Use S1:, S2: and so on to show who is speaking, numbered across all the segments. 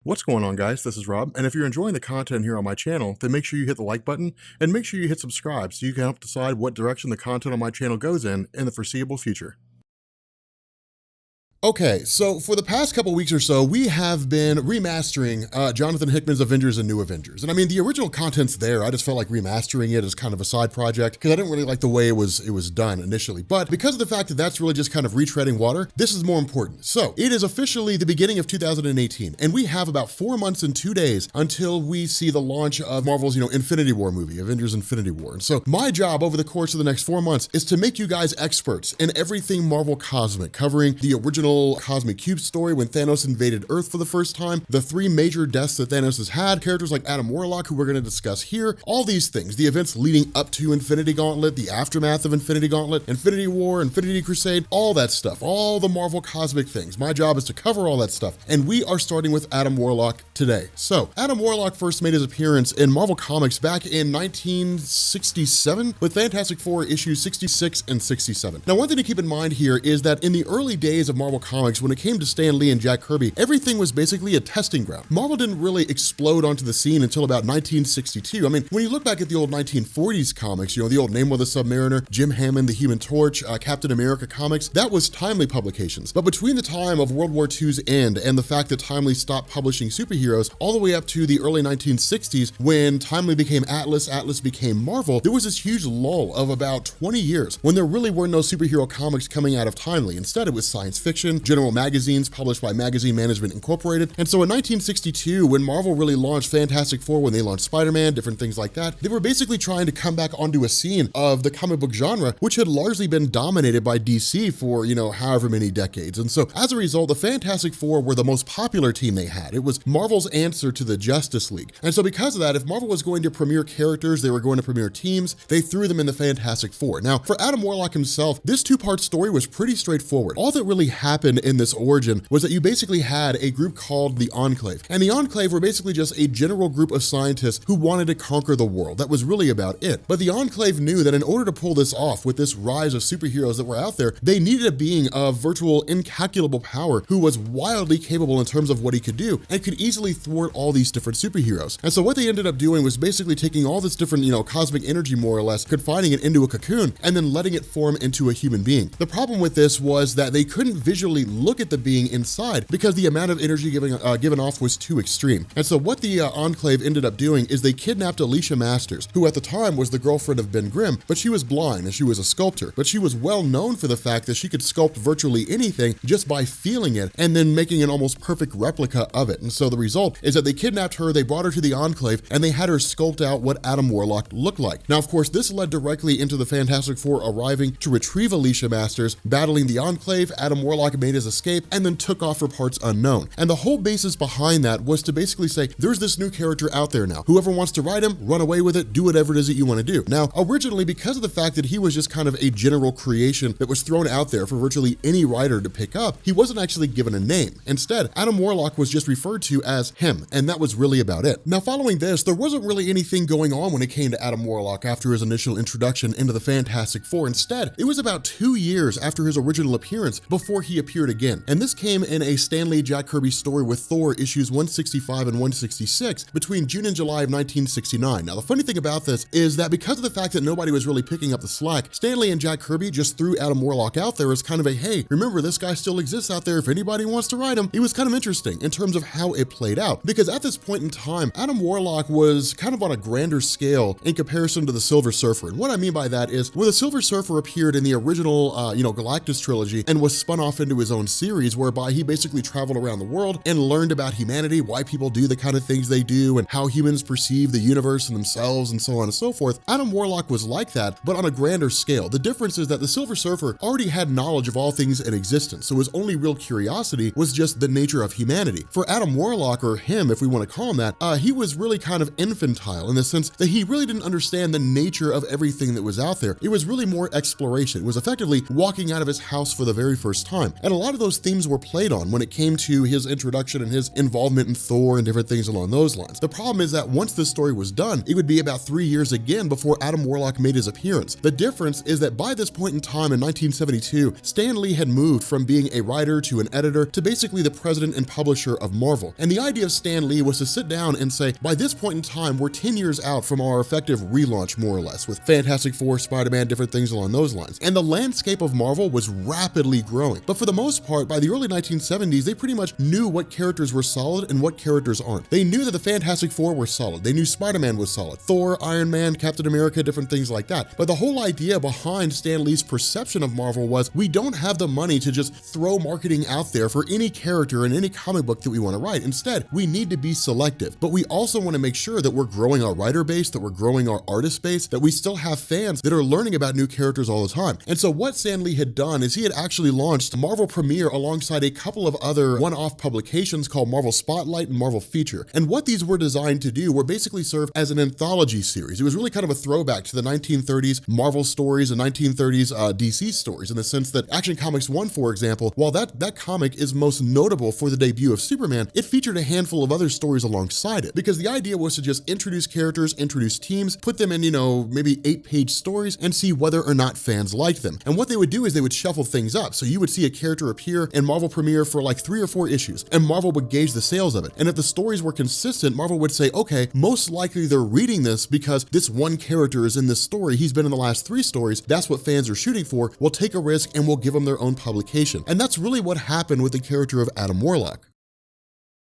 S1: What's going on, guys? This is Rob, and if you're enjoying the content here on my channel, then make sure you hit the like button and make sure you hit subscribe so you can help decide what direction the content on my channel goes in the foreseeable future. Okay, so for the past couple weeks or so, we have been remastering Jonathan Hickman's Avengers and New Avengers. And I mean, the original content's there. I just felt like remastering it as kind of a side project because I didn't really like the way it was done initially. But because of the fact that that's really just kind of retreading water, this is more important. So it is officially the beginning of 2018, and we have about 4 months and 2 days until we see the launch of Marvel's, Infinity War movie, Avengers Infinity War. And so my job over the course of the next 4 months is to make you guys experts in everything Marvel Cosmic, covering the original Cosmic Cube story when Thanos invaded Earth for the first time, the 3 major deaths that Thanos has had, characters like Adam Warlock, who we're going to discuss here, all these things, the events leading up to Infinity Gauntlet, the aftermath of Infinity Gauntlet, Infinity War, Infinity Crusade, all that stuff, all the Marvel Cosmic things. My job is to cover all that stuff, and we are starting with Adam Warlock today. So, Adam Warlock first made his appearance in Marvel Comics back in 1967 with Fantastic Four issues 66 and 67. Now, one thing to keep in mind here is that in the early days of Marvel Comics, when it came to Stan Lee and Jack Kirby, everything was basically a testing ground. Marvel didn't really explode onto the scene until about 1962. I mean, when you look back at the old 1940s comics, the old Namor the Submariner, Jim Hammond, the Human Torch, Captain America comics, that was Timely publications. But between the time of World War II's end and the fact that Timely stopped publishing superheroes, all the way up to the early 1960s, when Timely became Atlas, Atlas became Marvel, there was this huge lull of about 20 years when there really were no superhero comics coming out of Timely. Instead, it was science fiction, general magazines published by Magazine Management Incorporated. And so in 1962, when Marvel really launched Fantastic Four, when they launched Spider-Man, different things like that, they were basically trying to come back onto a scene of the comic book genre, which had largely been dominated by DC for, however many decades. And so as a result, the Fantastic Four were the most popular team they had. It was Marvel's answer to the Justice League. And so because of that, if Marvel was going to premiere characters, they were going to premiere teams, they threw them in the Fantastic Four. Now, for Adam Warlock himself, this 2-part story was pretty straightforward. All that really happened in this origin was that you basically had a group called the Enclave. And the Enclave were basically just a general group of scientists who wanted to conquer the world. That was really about it. But the Enclave knew that in order to pull this off with this rise of superheroes that were out there, they needed a being of virtual incalculable power who was wildly capable in terms of what he could do and could easily thwart all these different superheroes. And so what they ended up doing was basically taking all this different, cosmic energy more or less, confining it into a cocoon and then letting it form into a human being. The problem with this was that they couldn't visually look at the being inside because the amount of energy given off was too extreme. And so what the Enclave ended up doing is they kidnapped Alicia Masters, who at the time was the girlfriend of Ben Grimm, but she was blind and she was a sculptor. But she was well known for the fact that she could sculpt virtually anything just by feeling it and then making an almost perfect replica of it. And so the result is that they kidnapped her, they brought her to the Enclave, and they had her sculpt out what Adam Warlock looked like. Now, of course, this led directly into the Fantastic Four arriving to retrieve Alicia Masters, battling the Enclave. Adam Warlock made his escape and then took off for parts unknown. And the whole basis behind that was to basically say, there's this new character out there now. Whoever wants to ride him, run away with it, do whatever it is that you want to do. Now, originally, because of the fact that he was just kind of a general creation that was thrown out there for virtually any writer to pick up, he wasn't actually given a name. Instead, Adam Warlock was just referred to as him, and that was really about it. Now, following this, there wasn't really anything going on when it came to Adam Warlock after his initial introduction into the Fantastic Four. Instead, it was about 2 years after his original appearance before he appeared again. And this came in a Stan Lee Jack Kirby story with Thor issues 165 and 166 between June and July of 1969. Now, the funny thing about this is that because of the fact that nobody was really picking up the slack, Stan Lee and Jack Kirby just threw Adam Warlock out there as kind of a, hey, remember, this guy still exists out there if anybody wants to ride him. It was kind of interesting in terms of how it played out, because at this point in time, Adam Warlock was kind of on a grander scale in comparison to the Silver Surfer. And what I mean by that is, where the Silver Surfer appeared in the original, Galactus trilogy and was spun off into his own series, whereby he basically traveled around the world and learned about humanity, why people do the kind of things they do, and how humans perceive the universe and themselves, and so on and so forth. Adam Warlock was like that, but on a grander scale. The difference is that the Silver Surfer already had knowledge of all things in existence, so his only real curiosity was just the nature of humanity. For Adam Warlock, or him, if we want to call him that, he was really kind of infantile in the sense that he really didn't understand the nature of everything that was out there. It was really more exploration. It was effectively walking out of his house for the very first time. And a lot of those themes were played on when it came to his introduction and his involvement in Thor and different things along those lines. The problem is that once this story was done, it would be about 3 years again before Adam Warlock made his appearance. The difference is that by this point in time in 1972, Stan Lee had moved from being a writer to an editor to basically the president and publisher of Marvel. And the idea of Stan Lee was to sit down and say, by this point in time, we're 10 years out from our effective relaunch, more or less, with Fantastic Four, Spider-Man, different things along those lines. And the landscape of Marvel was rapidly growing. But for the most part, by the early 1970s, they pretty much knew what characters were solid and what characters aren't. They knew that the Fantastic Four were solid. They knew Spider-Man was solid. Thor, Iron Man, Captain America, different things like that. But the whole idea behind Stan Lee's perception of Marvel was, we don't have the money to just throw marketing out there for any character in any comic book that we want to write. Instead, we need to be selective. But we also want to make sure that we're growing our writer base, that we're growing our artist base, that we still have fans that are learning about new characters all the time. And so what Stan Lee had done is he had actually launched Marvel Premiere alongside a couple of other one-off publications called Marvel Spotlight and Marvel Feature. And what these were designed to do were basically serve as an anthology series. It was really kind of a throwback to the 1930s Marvel stories and 1930s DC stories, in the sense that Action Comics 1, for example, while that comic is most notable for the debut of Superman, it featured a handful of other stories alongside it, because the idea was to just introduce characters, introduce teams, put them in, maybe 8-page stories and see whether or not fans liked them. And what they would do is they would shuffle things up. So you would see a character appear in Marvel Premiere for like 3 or 4 issues, and Marvel would gauge the sales of it. And if the stories were consistent, Marvel would say, okay, most likely they're reading this because this one character is in this story. He's been in the last 3 stories. That's what fans are shooting for. We'll take a risk and we'll give them their own publication. And that's really what happened with the character of Adam Warlock.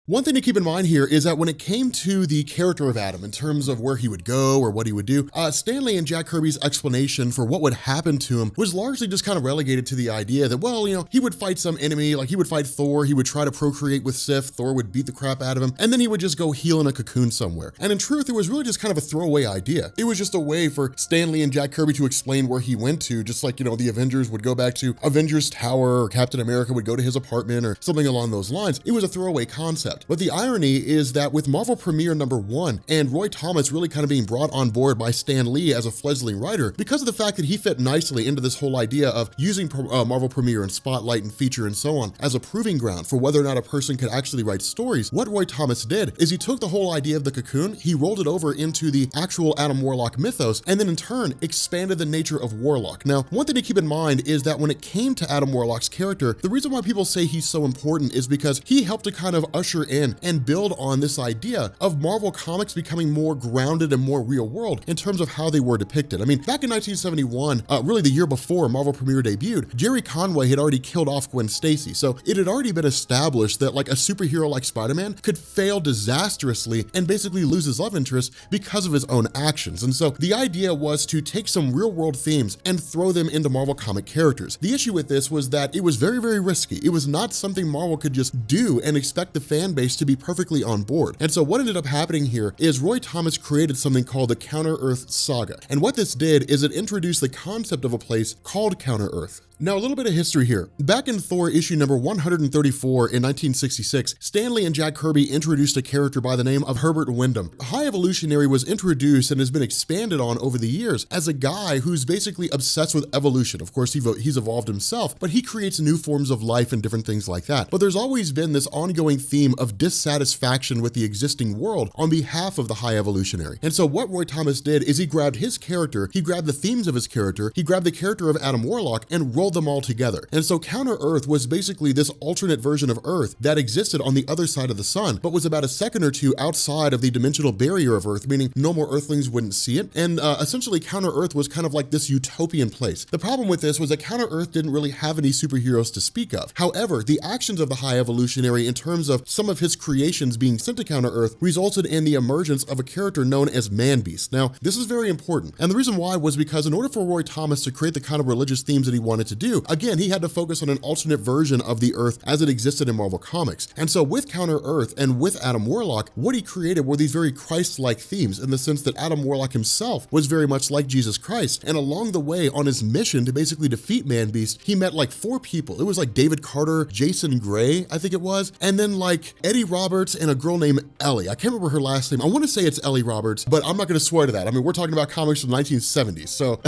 S1: One thing to keep in mind here is that when it came to the character of Adam, in terms of where he would go or what he would do, Stan Lee and Jack Kirby's explanation for what would happen to him was largely just kind of relegated to the idea that, well, he would fight some enemy, like he would fight Thor, he would try to procreate with Sif, Thor would beat the crap out of him, and then he would just go heal in a cocoon somewhere. And in truth, it was really just kind of a throwaway idea. It was just a way for Stan Lee and Jack Kirby to explain where he went to, just like, the Avengers would go back to Avengers Tower, or Captain America would go to his apartment, or something along those lines. It was a throwaway concept. But the irony is that with Marvel Premiere #1 and Roy Thomas really kind of being brought on board by Stan Lee as a fledgling writer, because of the fact that he fit nicely into this whole idea of using Marvel Premiere and Spotlight and Feature and so on as a proving ground for whether or not a person could actually write stories, what Roy Thomas did is he took the whole idea of the cocoon, he rolled it over into the actual Adam Warlock mythos, and then in turn expanded the nature of Warlock. Now, one thing to keep in mind is that when it came to Adam Warlock's character, the reason why people say he's so important is because he helped to kind of usher in and build on this idea of Marvel Comics becoming more grounded and more real world in terms of how they were depicted. I mean, back in 1971, really the year before Marvel Premiere debuted, Jerry Conway had already killed off Gwen Stacy. So it had already been established that like a superhero like Spider-Man could fail disastrously and basically lose his love interest because of his own actions. And so the idea was to take some real world themes and throw them into Marvel comic characters. The issue with this was that it was very, very risky. It was not something Marvel could just do and expect the fan base to be perfectly on board. And so what ended up happening here is Roy Thomas created something called the Counter-Earth Saga. And what this did is it introduced the concept of a place called Counter-Earth. Now, a little bit of history here. Back in Thor issue number 134 in 1966, Stan Lee and Jack Kirby introduced a character by the name of Herbert Wyndham. High Evolutionary was introduced and has been expanded on over the years as a guy who's basically obsessed with evolution. Of course, he's evolved himself, but he creates new forms of life and different things like that. But there's always been this ongoing theme of dissatisfaction with the existing world on behalf of the High Evolutionary. And so what Roy Thomas did is he grabbed his character, he grabbed the themes of his character, he grabbed the character of Adam Warlock and rolled them all together. And so Counter-Earth was basically this alternate version of Earth that existed on the other side of the sun, but was about a second or two outside of the dimensional barrier of Earth, meaning no more Earthlings wouldn't see it. And essentially Counter-Earth was kind of like this utopian place. The problem with this was that Counter-Earth didn't really have any superheroes to speak of. However, the actions of the High Evolutionary in terms of some of his creations being sent to Counter-Earth resulted in the emergence of a character known as Man-Beast. Now, this is very important. And the reason why was because in order for Roy Thomas to create the kind of religious themes that he wanted to do, again, he had to focus on an alternate version of the Earth as it existed in Marvel Comics. And so with Counter-Earth and with Adam Warlock, what he created were these very Christ-like themes in the sense that Adam Warlock himself was very much like Jesus Christ. And along the way on his mission to basically defeat Man-Beast, he met like 4 people. It was like David Carter, Jason Gray, I think it was, and then like Eddie Roberts and a girl named Ellie. I can't remember her last name. I want to say it's Ellie Roberts, but I'm not going to swear to that. I mean, we're talking about comics from the 1970s, so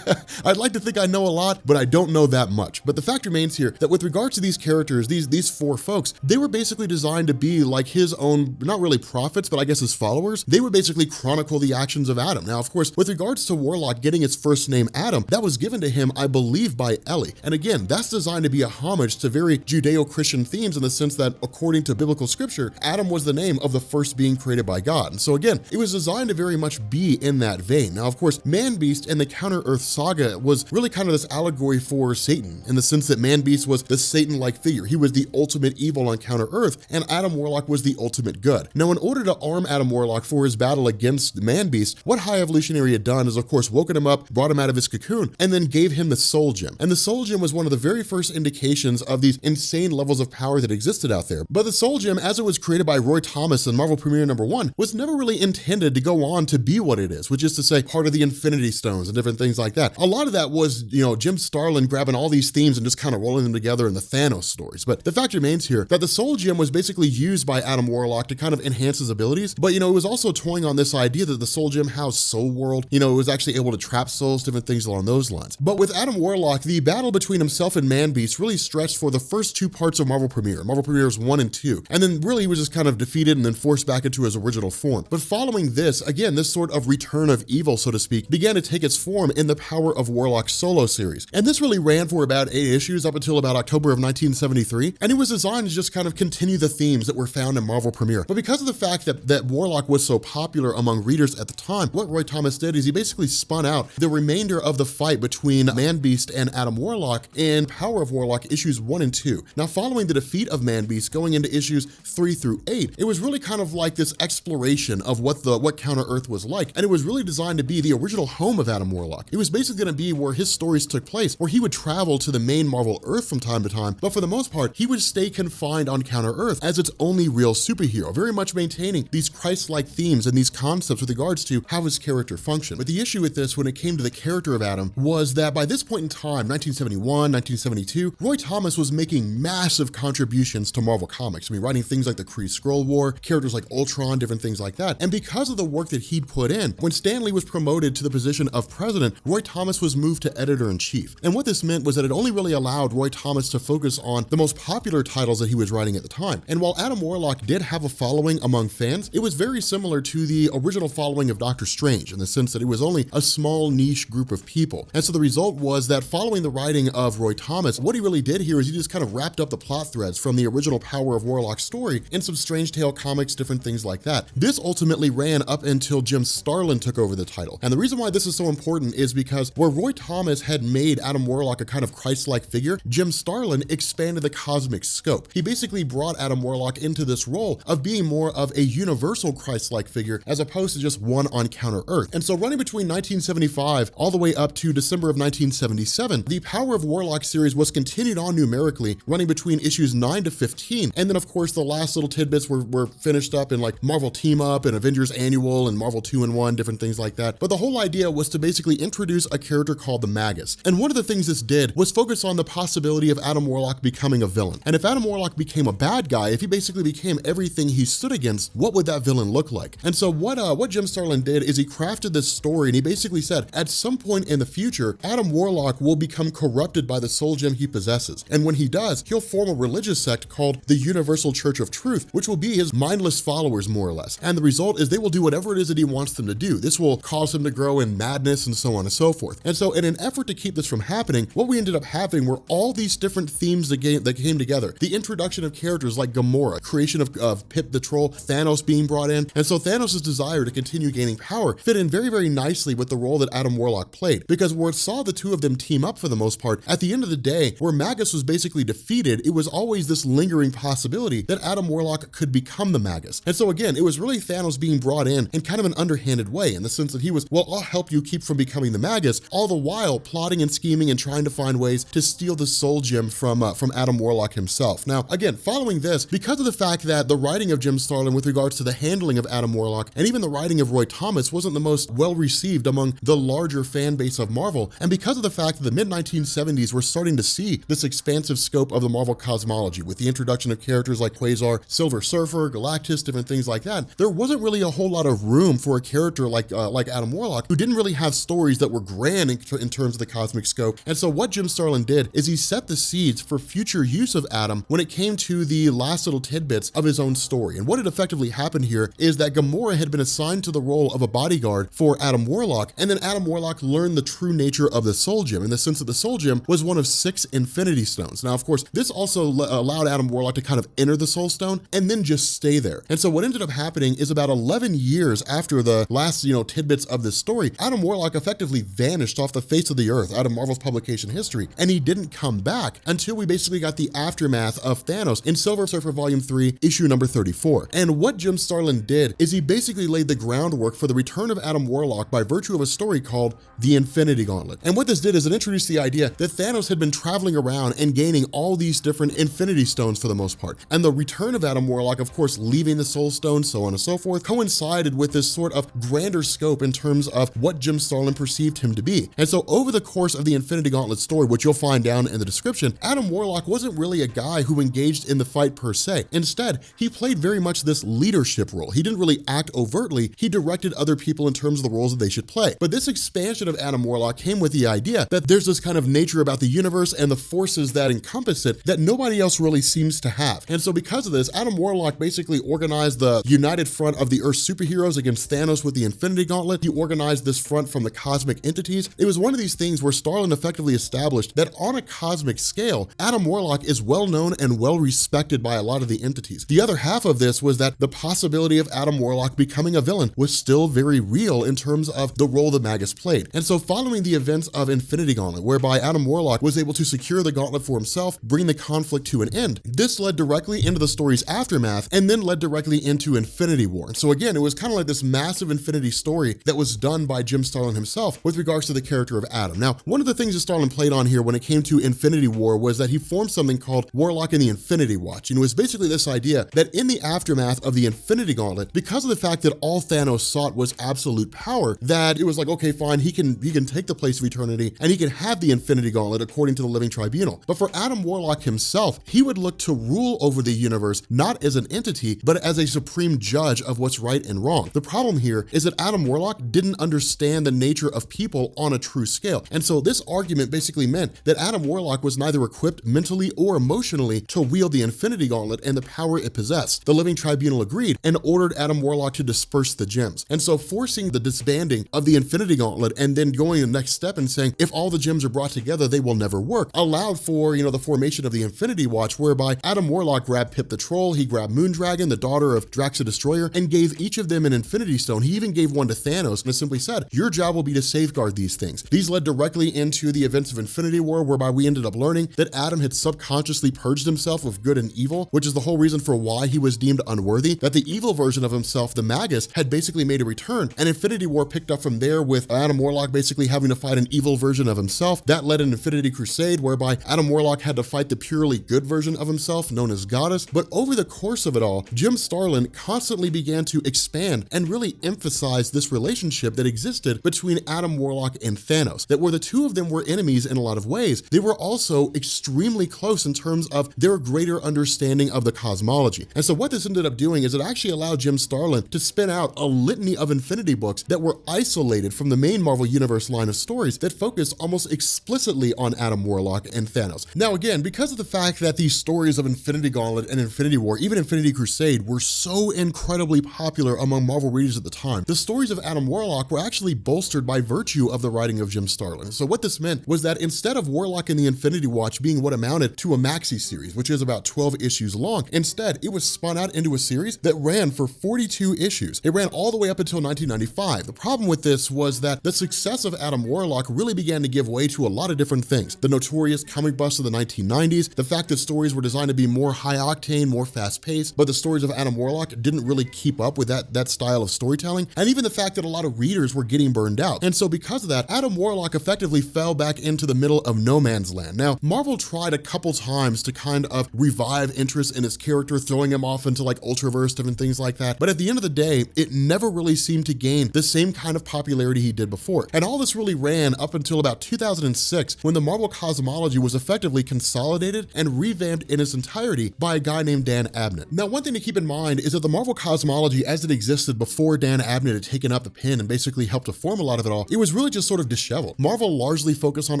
S1: I'd like to think I know a lot, but I don't know that much. But the fact remains here that with regards to these characters, these four folks, they were basically designed to be like his own, not really prophets, but I guess his followers. They would basically chronicle the actions of Adam. Now, of course, with regards to Warlock getting its first name Adam, that was given to him, I believe, by Eli. And again, that's designed to be a homage to very Judeo-Christian themes in the sense that, according to biblical scripture, Adam was the name of the first being created by God. And so again, it was designed to very much be in that vein. Now, of course, Man-Beast and the Counter-Earth saga was really kind of this allegory for Satan, in the sense that Man-Beast was the Satan-like figure. He was the ultimate evil on Counter-Earth, and Adam Warlock was the ultimate good. Now, in order to arm Adam Warlock for his battle against Man-Beast, what High Evolutionary had done is, of course, woken him up, brought him out of his cocoon, and then gave him the Soul Gem. And the Soul Gem was one of the very first indications of these insane levels of power that existed out there. But the Soul Gem, as it was created by Roy Thomas in Marvel Premiere #1, was never really intended to go on to be what it is, which is to say part of the Infinity Stones and different things like that. A lot of that was, Jim Starlin grabbing all these themes and just kind of rolling them together in the Thanos stories. But the fact remains here that the Soul Gem was basically used by Adam Warlock to kind of enhance his abilities, but it was also toying on this idea that the Soul Gem housed Soul World, it was actually able to trap souls, different things along those lines. But with Adam Warlock, the battle between himself and Man-Beast really stretched for the first two parts of Marvel Premieres 1 and 2, and then really he was just kind of defeated and then forced back into his original form. But following this, again, this sort of return of evil, so to speak, began to take its form in the Power of Warlock solo series. And this really ran for about 8 issues up until about October of 1973, and it was designed to just kind of continue the themes that were found in Marvel Premiere. But because of the fact that Warlock was so popular among readers at the time, what Roy Thomas did is he basically spun out the remainder of the fight between Man-Beast and Adam Warlock in Power of Warlock issues 1 and 2. Now, following the defeat of Man-Beast going into issues 3 through 8, it was really kind of like this exploration of what Counter-Earth was like, and it was really designed to be the original home of Adam Warlock. It was basically going to be where his stories took place, where he would travel to the main Marvel Earth from time to time, but for the most part, he would stay confined on Counter-Earth as its only real superhero, very much maintaining these Christ-like themes and these concepts with regards to how his character functioned. But the issue with this, when it came to the character of Adam, was that by this point in time, 1971, 1972, Roy Thomas was making massive contributions to Marvel Comics. I mean, writing things like the Kree-Skrull War, characters like Ultron, different things like that. And because of the work that he'd put in, when Stan Lee was promoted to the position of president, Roy Thomas was moved to editor-in-chief. And what this meant was that it only really allowed Roy Thomas to focus on the most popular titles that he was writing at the time. And while Adam Warlock did have a following among fans, it was very similar to the original following of Doctor Strange, in the sense that it was only a small niche group of people. And so the result was that following the writing of Roy Thomas, what he really did here is he just kind of wrapped up the plot threads from the original Power of Warlock story in some Strange Tale comics, different things like that. This ultimately ran up until Jim Starlin took over the title. And the reason why this is so important is because where Roy Thomas had made Adam Warlock a kind of Christ-like figure, Jim Starlin expanded the cosmic scope. He basically brought Adam Warlock into this role of being more of a universal Christ-like figure as opposed to just one on Counter-Earth. And so running between 1975 all the way up to December of 1977, the Power of Warlock series was continued on numerically, running between issues 9 to 15. And then of course the last little tidbits were finished up in like Marvel Team Up and Avengers Annual and Marvel 2-in-1, different things like that. But the whole idea was to basically introduce a character called the Magus. And one of the things this did was focus on the possibility of Adam Warlock becoming a villain. And if Adam Warlock became a bad guy, if he basically became everything he stood against, what would that villain look like? And so what Jim Starlin did is he crafted this story, and he basically said, at some point in the future, Adam Warlock will become corrupted by the soul gem he possesses. And when he does, he'll form a religious sect called the Universal Church of Truth, which will be his mindless followers, more or less. And the result is they will do whatever it is that he wants them to do. This will cause him to grow in madness and so on and so forth. And so in an effort to keep this from happening, what we ended up having were all these different themes that came together. The introduction of characters like Gamora, creation of Pip the Troll, Thanos being brought in. And so Thanos' desire to continue gaining power fit in very, very nicely with the role that Adam Warlock played. Because where it saw the two of them team up for the most part, at the end of the day, where Magus was basically defeated, it was always this lingering possibility that Adam Warlock could become the Magus. And so again, it was really Thanos being brought in kind of an underhanded way, in the sense that he was, well, I'll help you keep from becoming the Magus, all the while plotting and scheming and trying to find ways to steal the soul gem from Adam Warlock himself. Now, again, following this, because of the fact that the writing of Jim Starlin with regards to the handling of Adam Warlock and even the writing of Roy Thomas wasn't the most well received among the larger fan base of Marvel, and because of the fact that the mid-1970s were starting to see this expansive scope of the Marvel cosmology with the introduction of characters like Quasar, Silver Surfer, Galactus, different things like that, there wasn't really a whole lot of room for a character like Adam Warlock, who didn't really have stories that were grand in terms of the cosmic scope. And so what Jim Starlin did is he set the seeds for future use of Adam when it came to the last little tidbits of his own story. And what had effectively happened here is that Gamora had been assigned to the role of a bodyguard for Adam Warlock, and then Adam Warlock learned the true nature of the Soul Gem, in the sense that the Soul Gem was one of 6 Infinity Stones. Now, of course, this also allowed Adam Warlock to kind of enter the Soul Stone and then just stay there. And so what ended up happening is about 11 years after the last, tidbits of this story, Adam Warlock effectively vanished off the face of the earth out of Marvel's publication history, and he didn't come back until we basically got the aftermath of Thanos in Silver Surfer Volume 3, issue number 34. And what Jim Starlin did is he basically laid the groundwork for the return of Adam Warlock by virtue of a story called The Infinity Gauntlet. And what this did is it introduced the idea that Thanos had been traveling around and gaining all these different Infinity Stones for the most part. And the return of Adam Warlock, of course, leaving the Soul Stone, so on and so forth, coincided with this sort of grander scope in terms of what Jim Starlin perceived him to be. And so over the course of the Infinity Gauntlet story, which you'll find down in the description, Adam Warlock wasn't really a guy who engaged in the fight per se. Instead, he played very much this leadership role. He didn't really act overtly, he directed other people in terms of the roles that they should play. But this expansion of Adam Warlock came with the idea that there's this kind of nature about the universe and the forces that encompass it that nobody else really seems to have. And so because of this, Adam Warlock basically organized the united front of the Earth superheroes against Thanos with the Infinity Gauntlet. He organized this front from the cosmic entities. It was one of these things where Starlin effectively established that on a cosmic scale, Adam Warlock is well known and well respected by a lot of the entities. The other half of this was that the possibility of Adam Warlock becoming a villain was still very real in terms of the role that Magus played. And so following the events of Infinity Gauntlet, whereby Adam Warlock was able to secure the gauntlet for himself, bring the conflict to an end, this led directly into the story's aftermath and then led directly into Infinity War. And so again, it was kind of like this massive Infinity story that was done by Jim Starlin himself with regards to the character of Adam. Now, one of the things that Starlin played on here when it came to Infinity War was that he formed something called Warlock and the Infinity Watch. And it was basically this idea that in the aftermath of the Infinity Gauntlet, because of the fact that all Thanos sought was absolute power, that it was like, okay, fine, he can take the place of eternity and he can have the Infinity Gauntlet according to the Living Tribunal. But for Adam Warlock himself, he would look to rule over the universe not as an entity, but as a supreme judge of what's right and wrong. The problem here is that Adam Warlock didn't understand the nature of people on a true scale. And so this argument basically meant that Adam Warlock was neither equipped mentally or emotionally to wield the Infinity Gauntlet and the power it possessed. The Living Tribunal agreed and ordered Adam Warlock to disperse the gems. And so forcing the disbanding of the Infinity Gauntlet and then going the next step and saying, if all the gems are brought together, they will never work, allowed for, the formation of the Infinity Watch, whereby Adam Warlock grabbed Pip the Troll, he grabbed Moondragon, the daughter of Drax the Destroyer, and gave each of them an Infinity Stone. He even gave one to Thanos and simply said, your job will be to safeguard these things. These led directly into the events of Infinity War, whereby we ended up learning that Adam had subconsciously purged himself of good and evil, which is the whole reason for why he was deemed unworthy, that the evil version of himself, the Magus, had basically made a return, and Infinity War picked up from there with Adam Warlock basically having to fight an evil version of himself. That led an Infinity Crusade, whereby Adam Warlock had to fight the purely good version of himself, known as Goddess. But over the course of it all, Jim Starlin constantly began to expand and really emphasize this relationship that existed between Adam Warlock and Thanos, that where the two of them were enemies in a lot of ways, they were also extremely close in terms of their greater understanding of the cosmology. And so what this ended up doing is it actually allowed Jim Starlin to spin out a litany of Infinity books that were isolated from the main Marvel Universe line of stories that focus almost explicitly on Adam Warlock and Thanos. Now again, because of the fact that these stories of Infinity Gauntlet and Infinity War, even Infinity Crusade, were so incredibly popular among Marvel readers at the time, the stories of Adam Warlock were actually bolstered by virtue of the writing of Jim Starlin. So what this meant was that instead of Warlock and the Infinity Watch being what amounted to a maxi series, which is about 12 issues long, instead it was spun out into a series that ran for 42 issues. It ran all the way up until 1995. The problem with this was that the success of Adam Warlock really began to give way to a lot of different things. The notorious comic busts of the 1990s, the fact that stories were designed to be more high octane, more fast paced, but the stories of Adam Warlock didn't really keep up with that style of storytelling, and even the fact that a lot of readers were getting burned out. And so because of that, Adam Warlock effectively fell back into the middle of no man's land. Now, Marvel tried a couple times to kind of revive interest in his character, throwing him off into like Ultraverse, different things like that, but at the end of the day, it never really seemed to gain the same kind of popularity he did before. And all this really ran up until about 2006, when the Marvel cosmology was effectively consolidated and revamped in its entirety by a guy named Dan Abnett. Now, one thing to keep in mind is that the Marvel cosmology as it existed before Dan Abnett had taken up the pen and basically helped to form a lot of it all, it was really just sort of disheveled. Marvel largely focused on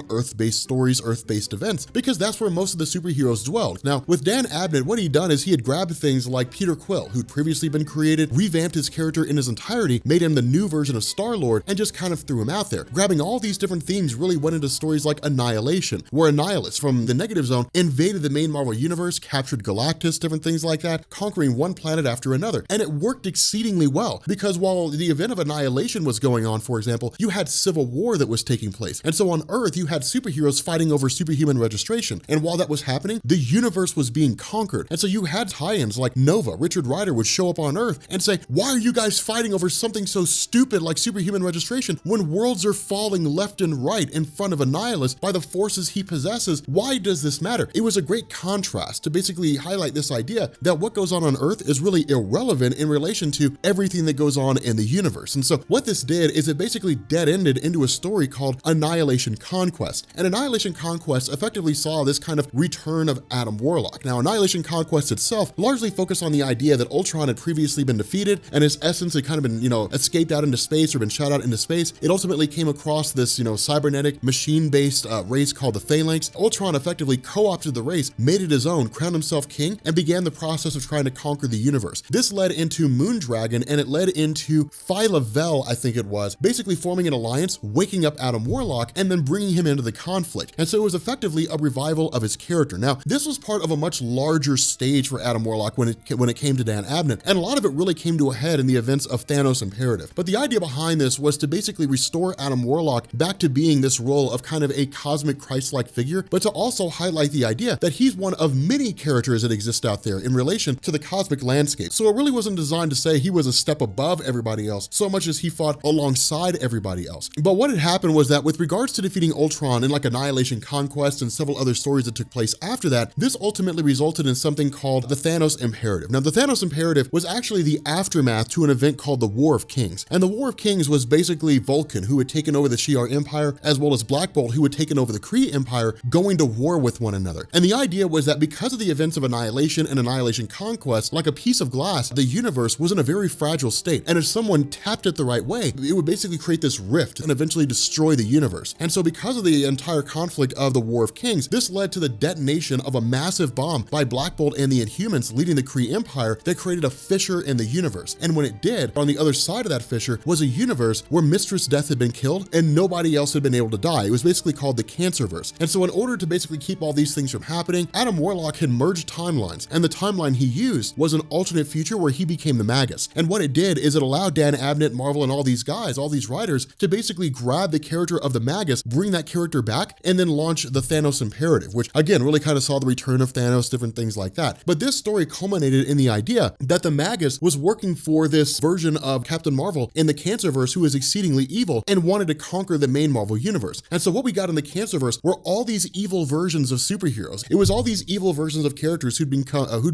S1: Earth-based stories, Earth-based events, because that's where most of the superheroes dwelled. Now, with Dan Abnett, what he'd done is he had grabbed things like Peter Quill, who'd previously been created, revamped his character in his entirety, made him the new version of Star-Lord, and just kind of threw him out there. Grabbing all these different themes really went into stories like Annihilation, where Annihilus from the Negative Zone invaded the main Marvel universe, captured Galactus, different things like that, conquering one planet after another. And it worked exceedingly well, because while the event of Annihilation was going on, for example, you had civil war that was taking place. And so on Earth, you had superheroes fighting over superhuman registration. And while that was happening, the universe was being conquered. And so you had tie-ins like Nova. Richard Rider would show up on Earth and say, why are you guys fighting over something so stupid like superhuman registration when worlds are falling left and right in front of Annihilus by the forces he possesses? Why does this matter? It was a great contrast to basically highlight this idea that what goes on Earth is really irrelevant in relation to everything that goes on in the universe. And so what this did is it basically dead-ended into a story called Annihilation Conquest. And Annihilation Conquest effectively saw this kind of return of Adam Warlock. Now, Annihilation Conquest itself largely focused on the idea that Ultron had previously been defeated and his essence had kind of been, escaped out into space or been shot out into space. It ultimately came across this, cybernetic machine-based race called the Phalanx. Ultron effectively co-opted the race, made it his own, crowned himself king, and began the process of trying to conquer the universe. This led into Moondragon, and it led into Phyla-Vell, I think it was, basically forming an alliance, waking up Adam Warlock, and then bringing him into the conflict. And so it was effectively a revival of his character. Now, this was part of a much larger stage for Adam Warlock when it came to Dan Abnett, and a lot of it really came to a head in the events of Thanos Imperative. But the idea behind this was to basically restore Adam Warlock back to being this role of kind of a cosmic Christ-like figure, but to also highlight the idea that he's one of many characters that exist out there in relation to the cosmic landscape. So it really wasn't designed to say he was a step above everybody else, so much as he fought alongside everybody else. But what had happened was that with regards to defeating Ultron in like Annihilation Conquest and several other stories that took place after that, this ultimately resulted in something called the Thanos Imperative. Now, the Thanos Imperative was actually the aftermath to an event called the War of Kings. And the War of Kings was basically Vulcan, who had taken over the Shi'ar Empire, as well as Black Bolt, who had taken over the Kree Empire, going to war with one another. And the idea was that because of the events of Annihilation and Annihilation Conquest, like a piece of glass, the universe was in a very fragile state. And if someone tapped it the right way, it would basically create this rift and eventually destroy the universe. And so because of the entire conflict of the War of Kings, this led to the detonation of a massive bomb by Black Bolt and the Inhumans leading the Kree Empire that created a fissure in the universe. And when it did, on the other side of that fissure was a universe where Mistress Death had been killed and nobody else had been able to die. It was basically called the Cancerverse. And so in order to basically keep all these things from happening, Adam Warlock had merged timelines, and the timeline he used was an alternate future where he became the Magus. And what it did is it allowed Dan Abnett, Marvel, and all these guys, all these writers, to basically grab the character of the Magus, bring that character back, and then launch the Thanos Imperative, which again really kind of saw the return of Thanos, different things like that. But this story culminated in the idea that the Magus was working for this version of Captain Marvel in the Cancerverse who was exceedingly evil and wanted to conquer the main Marvel universe. And so what we got in the Cancerverse were all these evil versions of superheroes. It was all these evil versions of characters who'd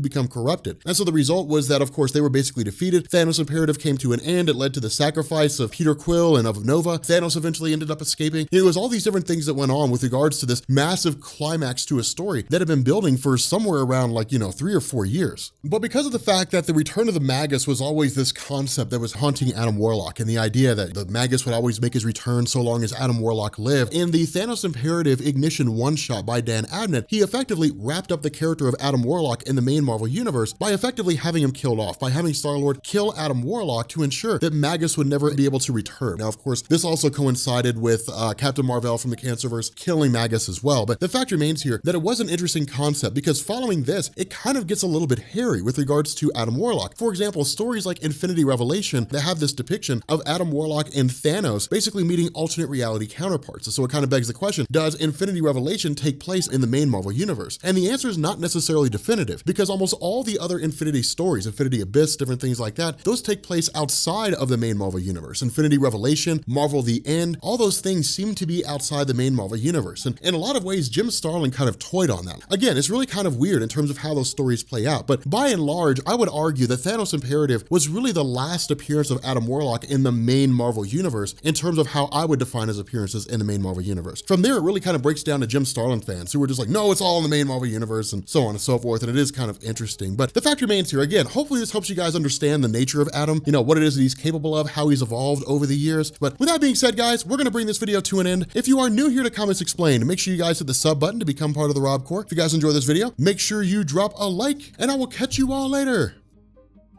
S1: become corrupted. And so the result was that, of course, they were basically defeated. Thanos Imperative came to an end. It led to the sacrifice of Peter Quill and of Nova. Thanos eventually ended up escaping. It was all these different things that went on with regards to this massive climax to a story that had been building for somewhere around 3 or 4 years. But because of the fact that the return of the Magus was always this concept that was haunting Adam Warlock, and the idea that the Magus would always make his return so long as Adam Warlock lived, in the Thanos Imperative Ignition one-shot by Dan Abnett, he effectively wrapped up the character of Adam Warlock in the main Marvel universe by effectively having him killed off, by having Star-Lord kill Adam Warlock to ensure that Magus would never be able to return. Now, of course, this also coincided with Captain Marvel from the Cancerverse killing Magus as well, but the fact remains here that it was an interesting concept because following this, it kind of gets a little bit hairy with regards to Adam Warlock. For example, stories like Infinity Revelation that have this depiction of Adam Warlock and Thanos basically meeting alternate reality counterparts. And so it kind of begs the question, does Infinity Revelation take place in the main Marvel universe? And the answer is not necessarily definitive because almost all the other Infinity stories, Infinity Abyss, different things like that, those take place outside of the main Marvel universe. Infinity Revelation, Marvel The End, all those things seem to be outside the main Marvel universe. And in a lot of ways, Jim Starlin kind of toyed on that. Again, it's really kind of weird in terms of how those stories play out, but by and large, I would argue that Thanos Imperative was really the last appearance of Adam Warlock in the main Marvel universe in terms of how I would define his appearances in the main Marvel universe. From there, it really kind of breaks down to Jim Starlin fans who were just like, no, it's all in the main Marvel universe and so on and so forth. And it is kind of interesting, but the fact remains here, again, hopefully this helps you guys understand the nature of Adam, what it is that he's capable of, how he's evolved over the years. But with that being said, guys, we're going to bring this video to an end. If you are new new here to Comics Explained, make sure you guys hit the sub button to become part of the Rob Corps. If you guys enjoy this video, make sure you drop a like, and I will catch you all later.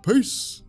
S1: Peace.